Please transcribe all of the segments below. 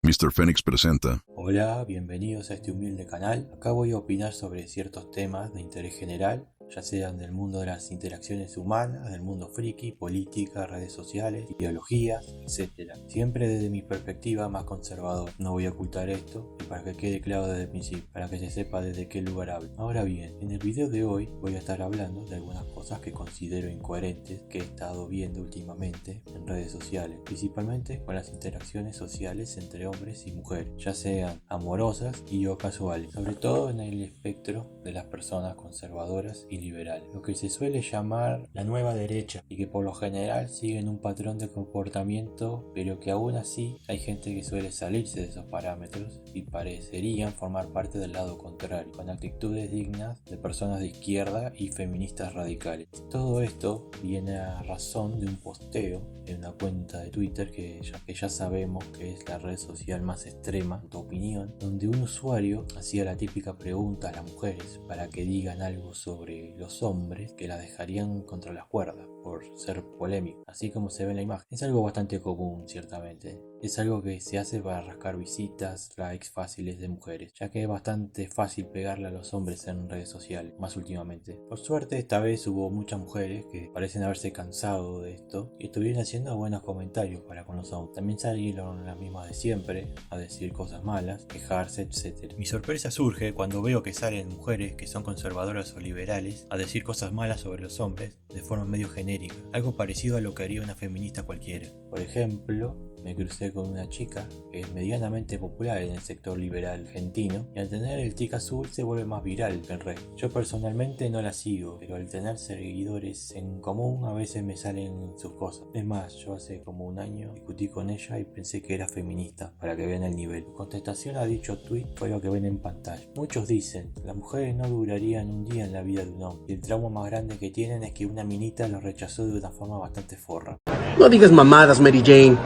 Mr. Phoenix presenta. Hola, bienvenidos a este humilde canal. Acá voy a opinar sobre ciertos temas de interés general, ya sean del mundo de las interacciones humanas, del mundo friki, política, redes sociales, ideologías, etc. Siempre desde mi perspectiva más conservadora. No voy a ocultar esto, y para que quede claro desde el principio, para que se sepa desde qué lugar hablo. Ahora bien, en el video de hoy voy a estar hablando de algunas cosas que considero incoherentes que he estado viendo últimamente en redes sociales, principalmente con las interacciones sociales entre hombres y mujeres, ya sean amorosas y o casuales, sobre todo en el espectro de las personas conservadoras y liberales, lo que se suele llamar la nueva derecha, y que por lo general siguen un patrón de comportamiento, pero que aún así hay gente que suele salirse de esos parámetros y parecerían formar parte del lado contrario, con actitudes dignas de personas de izquierda y feministas radicales. Todo esto viene a razón de un posteo en una cuenta de Twitter que ya sabemos que es la red social más extrema, en tu opinión, donde un usuario hacía la típica pregunta a las mujeres para que digan algo sobre los hombres que las dejarían contra las cuerdas por ser polémico, así como se ve en la imagen. Es algo bastante común, ciertamente. Es algo que se hace para rascar visitas, likes fáciles de mujeres, ya que es bastante fácil pegarle a los hombres en redes sociales, más últimamente. Por suerte, esta vez hubo muchas mujeres que parecen haberse cansado de esto y estuvieron haciendo buenos comentarios para con los hombres. También salieron las mismas de siempre, a decir cosas malas, quejarse, etc. Mi sorpresa surge cuando veo que salen mujeres que son conservadoras o liberales a decir cosas malas sobre los hombres de forma medio genérica, algo parecido a lo que haría una feminista cualquiera. Por ejemplo, me crucé con una chica que es medianamente popular en el sector liberal argentino, y al tener el tic azul se vuelve más viral que el resto. Yo personalmente no la sigo, pero al tener seguidores en común a veces me salen sus cosas. Es más, yo hace como un año discutí con ella y pensé que era feminista, para que vean el nivel. Su contestación a dicho tweet fue lo que ven en pantalla. Muchos dicen, las mujeres no durarían un día en la vida de un hombre, y el trauma más grande que tienen es que una minita los rechazó de una forma bastante forra. No digas mamadas, Mary Jane.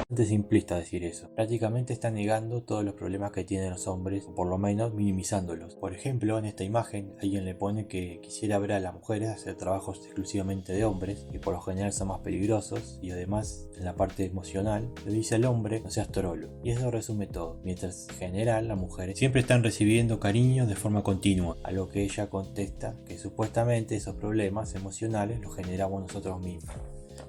Bastante simplista decir eso. Prácticamente está negando todos los problemas que tienen los hombres, o por lo menos minimizándolos. Por ejemplo, en esta imagen alguien le pone que quisiera ver a las mujeres hacer trabajos exclusivamente de hombres, que por lo general son más peligrosos, y además en la parte emocional le dice al hombre no seas trolo. Y eso resume todo. Mientras en general las mujeres siempre están recibiendo cariño de forma continua, a lo que ella contesta que supuestamente esos problemas emocionales los generamos nosotros mismos.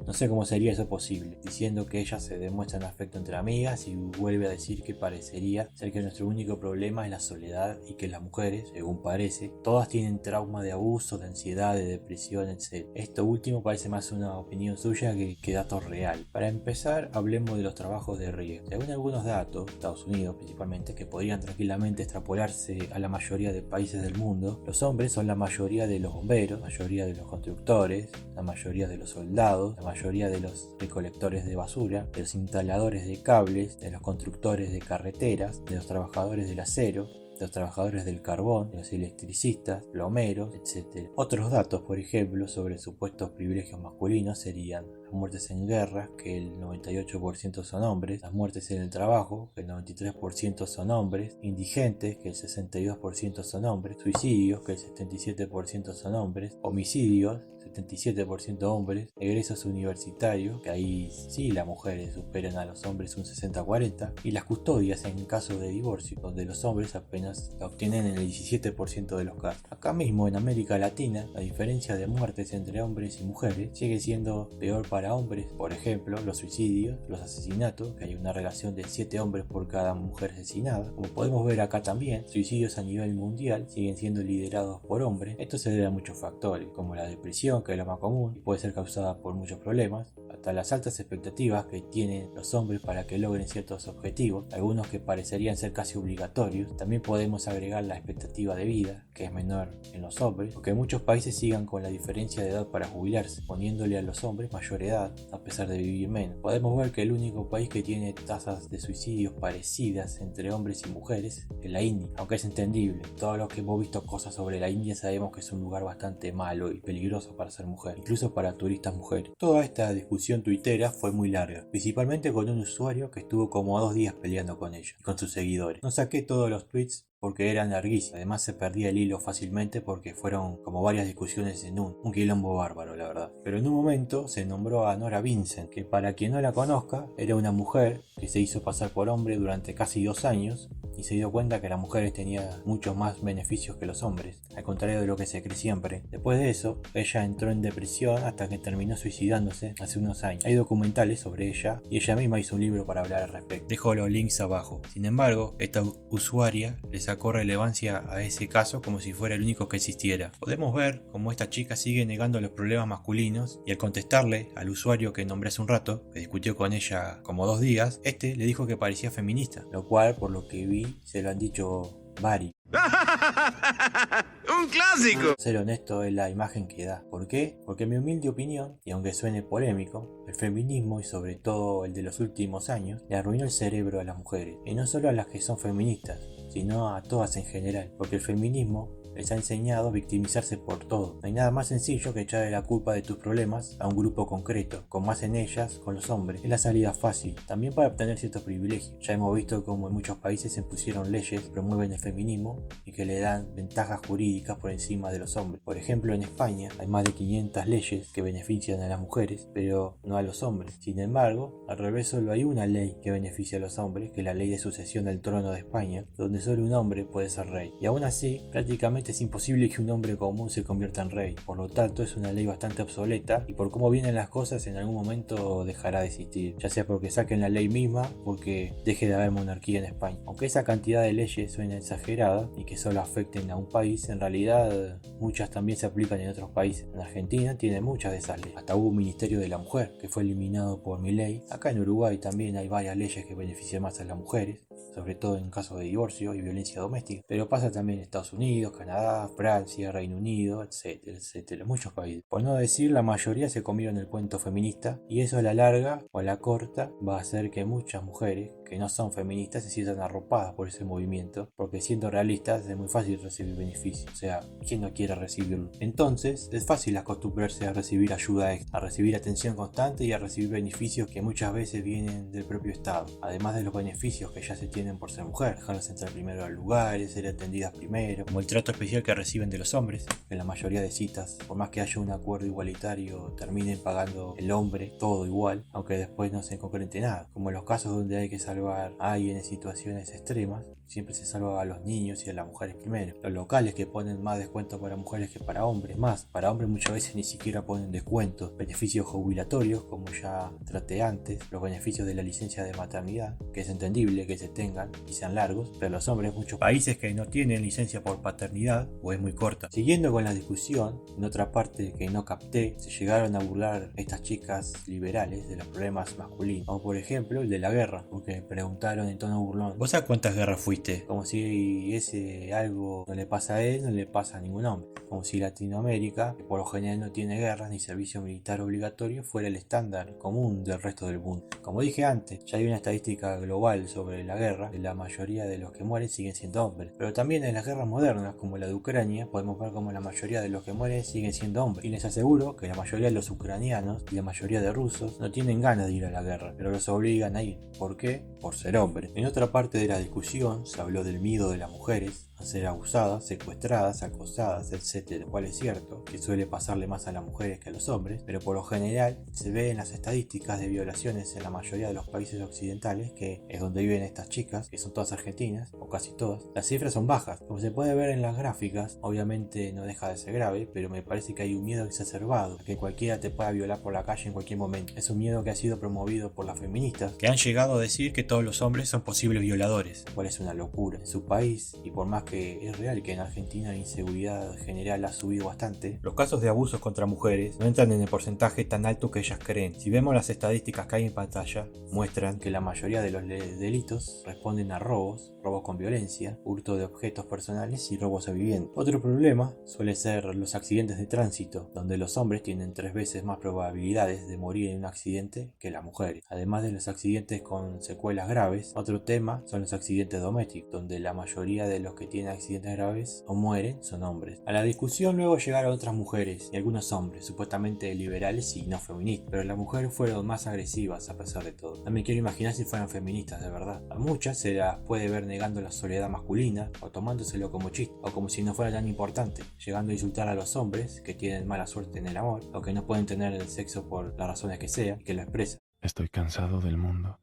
No sé cómo sería eso posible, diciendo que ellas se demuestran afecto entre amigas, y vuelve a decir que parecería ser que nuestro único problema es la soledad y que las mujeres, según parece, todas tienen trauma de abuso, de ansiedad, de depresión, etc. Esto último parece más una opinión suya que datos real. Para empezar, hablemos de los trabajos de riesgo. Según algunos datos, Estados Unidos principalmente, que podrían tranquilamente extrapolarse a la mayoría de países del mundo, los hombres son la mayoría de los bomberos, la mayoría de los constructores, la mayoría de los soldados, la mayoría de los recolectores de basura, de los instaladores de cables, de los constructores de carreteras, de los trabajadores del acero, de los trabajadores del carbón, de los electricistas, plomeros, etc. Otros datos, por ejemplo, sobre supuestos privilegios masculinos serían las muertes en guerra, que el 98% son hombres, las muertes en el trabajo, que el 93% son hombres, indigentes, que el 62% son hombres, suicidios, que el 77% son hombres, homicidios, 77% hombres, egresos universitarios, que ahí sí las mujeres superan a los hombres un 60-40, y las custodias en caso de divorcio, donde los hombres apenas la obtienen en el 17% de los casos. Acá mismo en América Latina, la diferencia de muertes entre hombres y mujeres sigue siendo peor para hombres. Por ejemplo, los suicidios, los asesinatos, que hay una relación de 7 hombres por cada mujer asesinada. Como podemos ver acá también, suicidios a nivel mundial siguen siendo liderados por hombres. Esto se debe a muchos factores, como la depresión, que es lo más común y puede ser causada por muchos problemas, hasta las altas expectativas que tienen los hombres para que logren ciertos objetivos, algunos que parecerían ser casi obligatorios. También podemos agregar la expectativa de vida, que es menor en los hombres, o que muchos países sigan con la diferencia de edad para jubilarse, poniéndole a los hombres mayor edad, a pesar de vivir menos. Podemos ver que el único país que tiene tasas de suicidios parecidas entre hombres y mujeres es la India, aunque es entendible. Todos los que hemos visto cosas sobre la India sabemos que es un lugar bastante malo y peligroso para ser mujer, incluso para turistas mujeres. Toda esta discusión discusión tuitera fue muy larga, principalmente con un usuario que estuvo como 2 días peleando con ella y con sus seguidores. No saqué todos los tweets porque eran larguísimos, además se perdía el hilo fácilmente porque fueron como varias discusiones en un quilombo bárbaro, la verdad. Pero en un momento se nombró a Nora Vincent, que para quien no la conozca, era una mujer que se hizo pasar por hombre durante casi 2 años y se dio cuenta que las mujeres tenían muchos más beneficios que los hombres, al contrario de lo que se cree siempre. Después de eso, ella entró en depresión hasta que terminó suicidándose hace unos años. Hay documentales sobre ella y ella misma hizo un libro para hablar al respecto. Dejo los links abajo. Sin embargo, esta usuaria les sacó relevancia a ese caso como si fuera el único que existiera. Podemos ver cómo esta chica sigue negando los problemas masculinos y al contestarle al usuario que nombré hace un rato, que discutió con ella como 2 días, este le dijo que parecía feminista, lo cual por lo que vi se lo han dicho varios. ¡Un clásico! Ser honesto es la imagen que da. ¿Por qué? Porque en mi humilde opinión, y aunque suene polémico, el feminismo y sobre todo el de los últimos años le arruinó el cerebro a las mujeres, y no solo a las que son feministas, sino a todas en general, porque el feminismo les ha enseñado a victimizarse por todo. No hay nada más sencillo que echarle la culpa de tus problemas a un grupo concreto, como hacen ellas con los hombres. Es la salida fácil, también para obtener ciertos privilegios. Ya hemos visto cómo en muchos países se impusieron leyes que promueven el feminismo y que le dan ventajas jurídicas por encima de los hombres. Por ejemplo, en España hay más de 500 leyes que benefician a las mujeres, pero no a los hombres. Sin embargo, al revés, solo hay una ley que beneficia a los hombres, que es la ley de sucesión al trono de España, donde solo un hombre puede ser rey. Y aún así, prácticamente es imposible que un hombre común se convierta en rey. Por lo tanto, es una ley bastante obsoleta y por cómo vienen las cosas en algún momento dejará de existir, ya sea porque saquen la ley misma o porque deje de haber monarquía en España. Aunque esa cantidad de leyes suena exagerada y que solo afecten a un país, en realidad muchas también se aplican en otros países. En Argentina tiene muchas de esas leyes. Hasta hubo un Ministerio de la Mujer que fue eliminado por Milei. Acá en Uruguay también hay varias leyes que benefician más a las mujeres, sobre todo en casos de divorcio y violencia doméstica. Pero pasa también en Estados Unidos, Canadá, Francia, Reino Unido, etcétera, etcétera, muchos países. Por no decir, la mayoría se comieron el cuento feminista y eso a la larga o a la corta va a hacer que muchas mujeres que no son feministas se sientan arropadas por ese movimiento, porque siendo realistas es muy fácil recibir beneficios, o sea, ¿quién no quiere recibirlo? Entonces es fácil acostumbrarse a recibir ayuda extra, a recibir atención constante y a recibir beneficios que muchas veces vienen del propio Estado, además de los beneficios que ya se tienen por ser mujer, dejarlas entrar primero al lugar, ser atendidas primero, como el trato especial que reciben de los hombres. En la mayoría de citas, por más que haya un acuerdo igualitario, terminen pagando el hombre todo igual, aunque después no se concrete nada, como en los casos donde hay que salvar a alguien en situaciones extremas, siempre se salva a los niños y a las mujeres primero. Los locales que ponen más descuentos para mujeres que para hombres, más, para hombres muchas veces ni siquiera ponen descuentos, beneficios jubilatorios, como ya traté antes, los beneficios de la licencia de maternidad, que es entendible que se tengan y sean largos, pero los hombres, muchos países que no tienen licencia por paternidad o es muy corta. Siguiendo con la discusión, en otra parte que no capté, se llegaron a burlar estas chicas liberales de los problemas masculinos, como por ejemplo el de la guerra, porque preguntaron en tono burlón: ¿vos a cuántas guerras fuiste? Como si ese algo no le pasa a él, no le pasa a ningún hombre. Como si Latinoamérica, que por lo general no tiene guerras ni servicio militar obligatorio, fuera el estándar común del resto del mundo. Como dije antes, ya hay una estadística global sobre la guerra, que la mayoría de los que mueren siguen siendo hombres. Pero también en las guerras modernas, como la de Ucrania, podemos ver como la mayoría de los que mueren siguen siendo hombres. Y les aseguro que la mayoría de los ucranianos y la mayoría de rusos no tienen ganas de ir a la guerra, pero los obligan a ir. ¿Por qué? Por ser hombres. En otra parte de la discusión se habló del miedo de las mujeres a ser abusadas, secuestradas, acosadas, etc. Cual es cierto que suele pasarle más a las mujeres que a los hombres, pero por lo general se ve en las estadísticas de violaciones en la mayoría de los países occidentales, que es donde viven estas chicas, que son todas argentinas, o casi todas. Las cifras son bajas, como se puede ver en las gráficas. Obviamente no deja de ser grave, pero me parece que hay un miedo exacerbado, a que cualquiera te pueda violar por la calle en cualquier momento. Es un miedo que ha sido promovido por las feministas, que han llegado a decir que todos los hombres son posibles violadores, cual es una locura. En su país, y por más que es real que en Argentina la inseguridad general ha subido bastante, los casos de abusos contra mujeres no entran en el porcentaje tan alto que ellas creen. Si vemos las estadísticas que hay en pantalla, muestran que la mayoría de los delitos responden a robos robos con violencia, hurto de objetos personales y robos a vivienda. Otro problema suele ser los accidentes de tránsito, donde los hombres tienen 3 veces más probabilidades de morir en un accidente que las mujeres. Además de los accidentes con secuelas graves, otro tema son los accidentes domésticos, donde la mayoría de los que tienen accidentes graves o mueren son hombres. A la discusión luego llegaron otras mujeres y algunos hombres, supuestamente liberales y no feministas, pero las mujeres fueron más agresivas a pesar de todo. No me quiero imaginar si fueran feministas de verdad. A muchas se las puede ver negando la soledad masculina o tomándoselo como chiste o como si no fuera tan importante, llegando a insultar a los hombres que tienen mala suerte en el amor o que no pueden tener el sexo por las razones que sea y que lo expresan. Estoy cansado del mundo,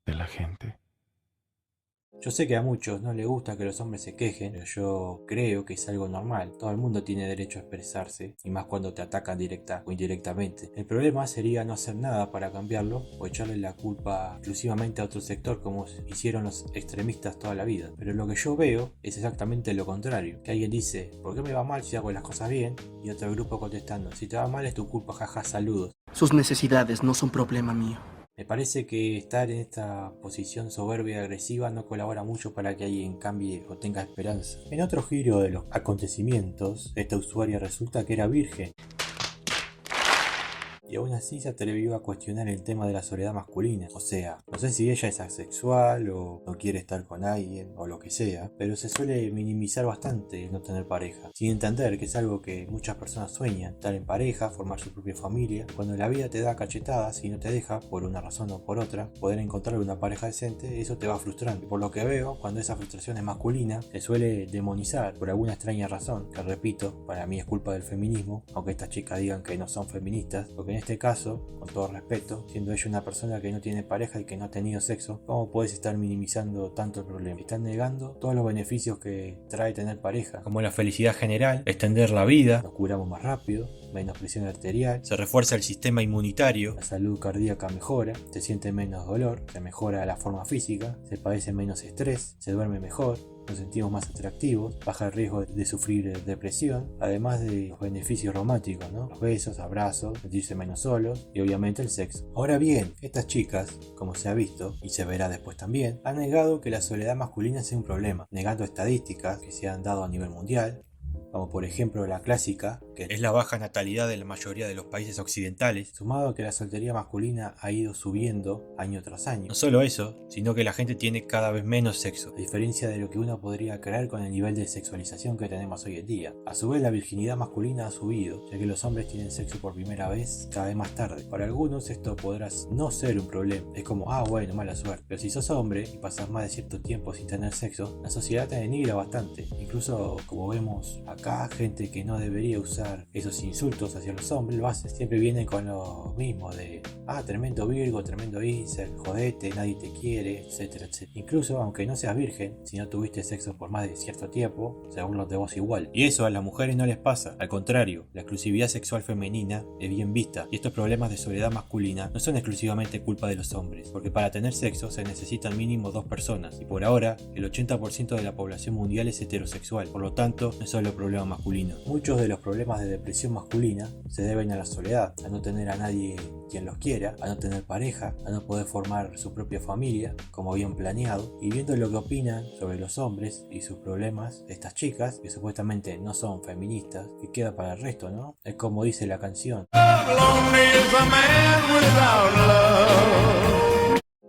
de la gente. Yo sé que a muchos no les gusta que los hombres se quejen, pero yo creo que es algo normal. Todo el mundo tiene derecho a expresarse, y más cuando te atacan directa o indirectamente. El problema sería no hacer nada para cambiarlo o echarle la culpa exclusivamente a otro sector como hicieron los extremistas toda la vida. Pero lo que yo veo es exactamente lo contrario. Que alguien dice, ¿por qué me va mal si hago las cosas bien? Y otro grupo contestando, si te va mal es tu culpa, jaja, saludos. Sus necesidades no son problema mío. Me parece que estar en esta posición soberbia y agresiva no colabora mucho para que alguien cambie o tenga esperanza. En otro giro de los acontecimientos, esta usuaria resulta que era virgen. Y aún así se atrevió a cuestionar el tema de la soledad masculina. O sea, no sé si ella es asexual o no quiere estar con alguien o lo que sea, pero se suele minimizar bastante el no tener pareja, sin entender que es algo que muchas personas sueñan, estar en pareja, formar su propia familia. Cuando la vida te da cachetadas y no te deja, por una razón o por otra, poder encontrar una pareja decente, eso te va frustrando. Y por lo que veo, cuando esa frustración es masculina, se suele demonizar por alguna extraña razón, que repito, para mí es culpa del feminismo, aunque estas chicas digan que no son feministas, porque en este caso, con todo respeto, siendo ella una persona que no tiene pareja y que no ha tenido sexo, ¿cómo puedes estar minimizando tanto el problema? Están negando todos los beneficios que trae tener pareja, como la felicidad general, extender la vida, nos curamos más rápido, menos presión arterial, se refuerza el sistema inmunitario, la salud cardíaca mejora, se siente menos dolor, se mejora la forma física, se padece menos estrés, se duerme mejor, nos sentimos más atractivos, baja el riesgo de sufrir depresión, además de los beneficios románticos, ¿no? Los besos, abrazos, sentirse menos solos y obviamente el sexo. Ahora bien, estas chicas, como se ha visto y se verá después también, han negado que la soledad masculina sea un problema, negando estadísticas que se han dado a nivel mundial, como por ejemplo la clásica, que es la baja natalidad de la mayoría de los países occidentales, sumado a que la soltería masculina ha ido subiendo año tras año. No solo eso, sino que la gente tiene cada vez menos sexo, a diferencia de lo que uno podría creer con el nivel de sexualización que tenemos hoy en día. A su vez, la virginidad masculina ha subido, ya que los hombres tienen sexo por primera vez cada vez más tarde. Para algunos esto podrá no ser un problema, es como, bueno, mala suerte. Pero si sos hombre y pasas más de cierto tiempo sin tener sexo, la sociedad te denigra bastante. Incluso, como vemos acá, gente que no debería usar esos insultos hacia los hombres, lo hace. Siempre vienen con lo mismo de tremendo virgo, tremendo incel, jodete, nadie te quiere, etcétera, etcétera. Incluso aunque no seas virgen, si no tuviste sexo por más de cierto tiempo, se burlan de vos igual. Y eso a las mujeres no les pasa. Al contrario, la exclusividad sexual femenina es bien vista, y estos problemas de soledad masculina no son exclusivamente culpa de los hombres, porque para tener sexo se necesitan mínimo 2 personas, y por ahora el 80% de la población mundial es heterosexual, por lo tanto no es solo problema masculino. Muchos de los problemas de depresión masculina se deben a la soledad, a no tener a nadie quien los quiera, a no tener pareja, a no poder formar su propia familia como habían planeado. Y viendo lo que opinan sobre los hombres y sus problemas, estas chicas que supuestamente no son feministas, que queda para el resto, ¿no? Es como dice la canción.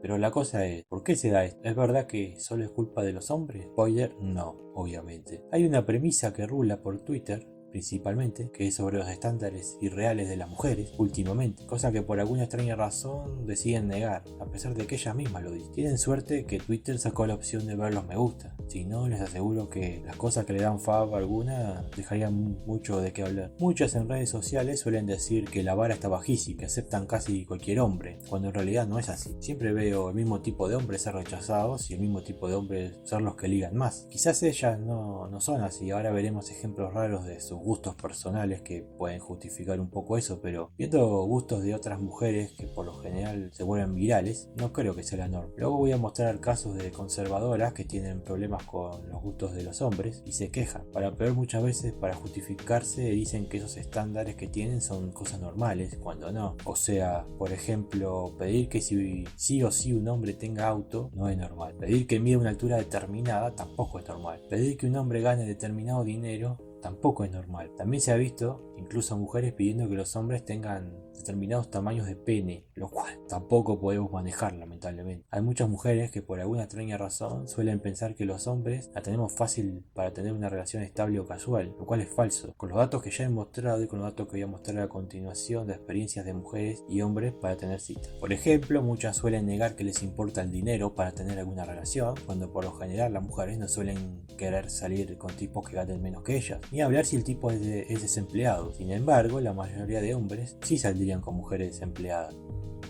Pero la cosa es, ¿por qué se da esto? ¿Es verdad que solo es culpa de los hombres? Spoiler, no, obviamente. Hay una premisa que rula por Twitter, principalmente, que es sobre los estándares irreales de las mujeres últimamente, cosa que por alguna extraña razón deciden negar, a pesar de que ellas mismas lo dicen. Tienen suerte que Twitter sacó la opción de ver los me gusta, si no les aseguro que las cosas que le dan fab a alguna dejarían mucho de qué hablar. Muchas en redes sociales suelen decir que la vara está bajísima, que aceptan casi cualquier hombre, cuando en realidad no es así. Siempre veo el mismo tipo de hombres ser rechazados y el mismo tipo de hombres ser los que ligan más. Quizás ellas no son así, ahora veremos ejemplos raros de sus gustos personales que pueden justificar un poco eso, pero viendo gustos de otras mujeres que por lo general se vuelven virales, no creo que sea la norma. Luego voy a mostrar casos de conservadoras que tienen problemas con los gustos de los hombres y se quejan. Para peor, muchas veces para justificarse dicen que esos estándares que tienen son cosas normales, cuando no. O sea, por ejemplo, pedir que sí o sí un hombre tenga auto no es normal. Pedir que mida una altura determinada tampoco es normal. Pedir que un hombre gane determinado dinero tampoco es normal. También se ha visto incluso mujeres pidiendo que los hombres tengan determinados tamaños de pene, lo cual tampoco podemos manejar, lamentablemente. Hay muchas mujeres que por alguna extraña razón suelen pensar que los hombres la tenemos fácil para tener una relación estable o casual, lo cual es falso. Con los datos que ya he mostrado y con los datos que voy a mostrar a continuación de experiencias de mujeres y hombres para tener citas. Por ejemplo, muchas suelen negar que les importa el dinero para tener alguna relación, cuando por lo general las mujeres no suelen querer salir con tipos que ganen menos que ellas, ni hablar si el tipo es desempleado. Sin embargo, la mayoría de hombres sí saldrían con mujeres desempleadas.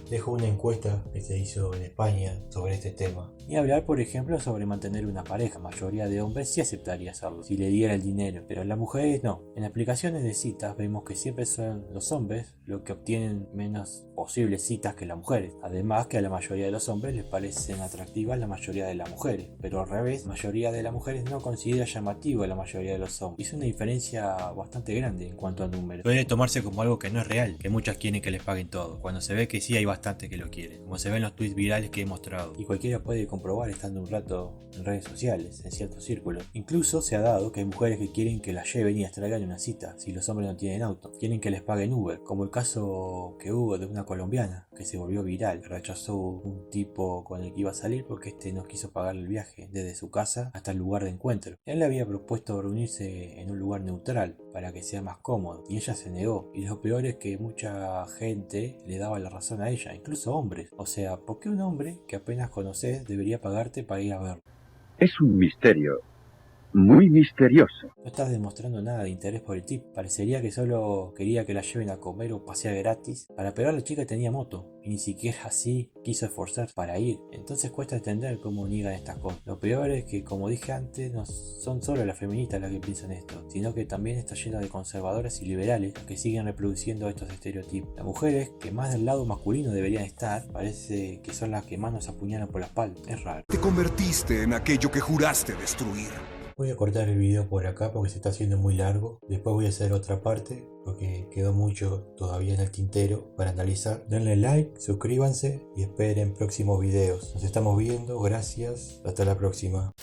Dejo una encuesta que se hizo en España sobre este tema. Ni hablar, por ejemplo, sobre mantener una pareja. La mayoría de hombres sí aceptaría hacerlo si le diera el dinero, pero las mujeres no. En aplicaciones de citas vemos que siempre son los hombres los que obtienen menos posibles citas que las mujeres. Además que a la mayoría de los hombres les parecen atractivas la mayoría de las mujeres, pero al revés, la mayoría de las mujeres no considera llamativo a la mayoría de los hombres. Es una diferencia bastante grande en cuanto a números. Suele tomarse como algo que no es real, que muchas quieren que les paguen todo, cuando se ve que sí hay bastante que lo quieren, como se ve en los tweets virales que he mostrado. Y cualquiera puede comprobar estando un rato en redes sociales, en ciertos círculos. Incluso se ha dado que hay mujeres que quieren que las lleven y las traigan una cita, si los hombres no tienen auto. Quieren que les paguen Uber, como el caso que hubo de una colombiana que se volvió viral. Rechazó un tipo con el que iba a salir porque este no quiso pagarle el viaje desde su casa hasta el lugar de encuentro. Él le había propuesto reunirse en un lugar neutral para que sea más cómodo y ella se negó. Y lo peor es que mucha gente le daba la razón a ella, incluso hombres. O sea, ¿por qué un hombre que apenas conoces debería pagarte para ir a verlo? Es un misterio, muy misterioso. No estás demostrando nada de interés por el tipo. Parecería que solo quería que la lleven a comer o pasear gratis. Para peor, la chica tenía moto y ni siquiera así quiso esforzarse para ir. Entonces cuesta entender cómo niegan estas cosas. Lo peor es que, como dije antes, no son solo las feministas las que piensan esto, sino que también está lleno de conservadoras y liberales que siguen reproduciendo estos estereotipos. Las mujeres que más del lado masculino deberían estar, parece que son las que más nos apuñalan por la espalda. Es raro. Te convertiste en aquello que juraste destruir. Voy a cortar el video por acá porque se está haciendo muy largo. Después voy a hacer otra parte porque quedó mucho todavía en el tintero para analizar. Denle like, suscríbanse y esperen próximos videos. Nos estamos viendo, gracias, hasta la próxima.